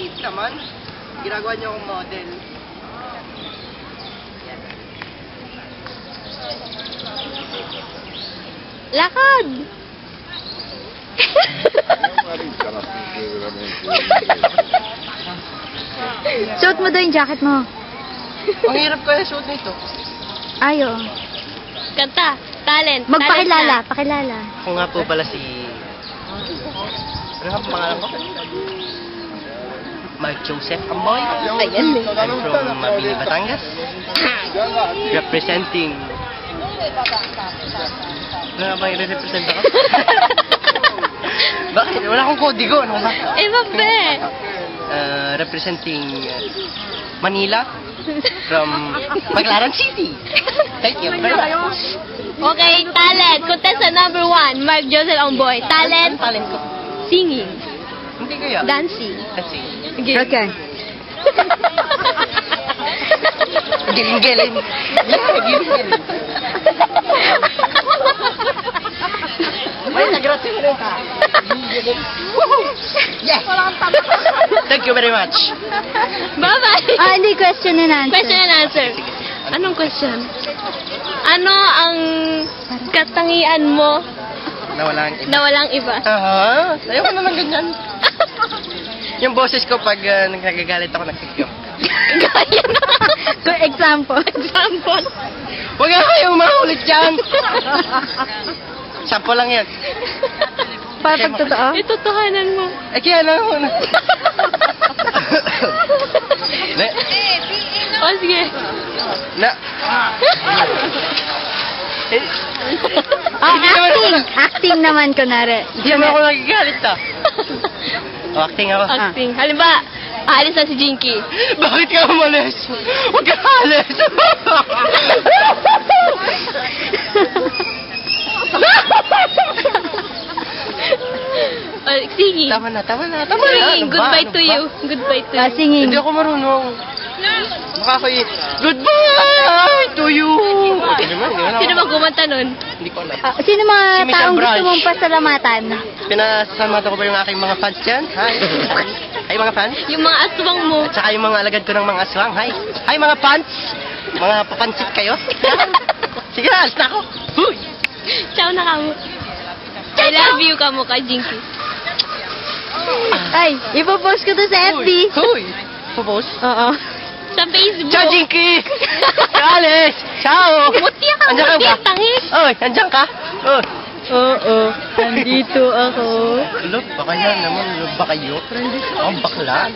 maliit naman. Ginagawa niyo akong model. Lakad! Suot mo daw yung jacket mo. Ang hirap kaya suot nito. Ayo. Kanta. Talent. Magpakilala. Pakilala. Ako nga po pala si... Ano nga pangalan ko? Mark Joseph Amboy. Ayan eh. I'm from Mabini, Batangas. Representing... Ano nga ba i-represent ako? Bakit? Wala akong kodigo. Ano ba? Eh, babe. Representing Manila from Baclaran City. Thank you very much. Okay, talent. Contestant number 1, Mark Joseph Amboy. Talent. Talent ko. Singing. Hindi kaya. Dancing. Kasi. Okay. Giling-giling. Giling-giling. May nagratin mo ka. Yes! Thank you very much. Bye-bye. Hindi, question and answer. Question and answer. Anong question? Ano ang katangian mo Na walang iba. na walang iba? Ayoko naman ganyan. Yung boses ko pag nagagalit ako, nagsikyok. Gaya na. Good example. Example. Huwag nga kayong mahulit dyan. Sample lang yan. Para pag totoo. Itotohanan mo. Eh kaya na ako na. O, sige. Na. Acting. Acting naman, kunwari. Hindi naman ako nagagalit ah. Acting ako. Acting. Halimbawa, aalis na si Jinky. Bakit ka umalis? Huwag ka alis! Singing. Tama na. Singing. Goodbye to you. Goodbye to you. Singing. Hindi ako marunong. Baka ako goodbye to you. Sino ba kumanta nun? Hindi ko alam. Sino mga Si Miss taong gusto Ambrage. mong pasalamatan? Pinasasamata ko ba yung aking mga fans dyan? Hi. Hi mga fans. Yung mga aswang mo. At saka yung mga alagad ko ng mga aswang. Hi. Hi mga fans. Mga papansit kayo. Sige na, alis na ako. Huy. Ciao na kamo. I love you kamo ka, Jinky. Ay, ipopost ko to sa FB. Huy. Pupos. Oo. Sa Facebook. Ciao, Jinky! Alis! Ciao! Mutya ka, Andiyan ka mutya, ba? tangis. Oy, andiyan ka? Oh. Oo. Nandito ako. Look, baka yan naman. Look, baka kayo. Oh, bakla.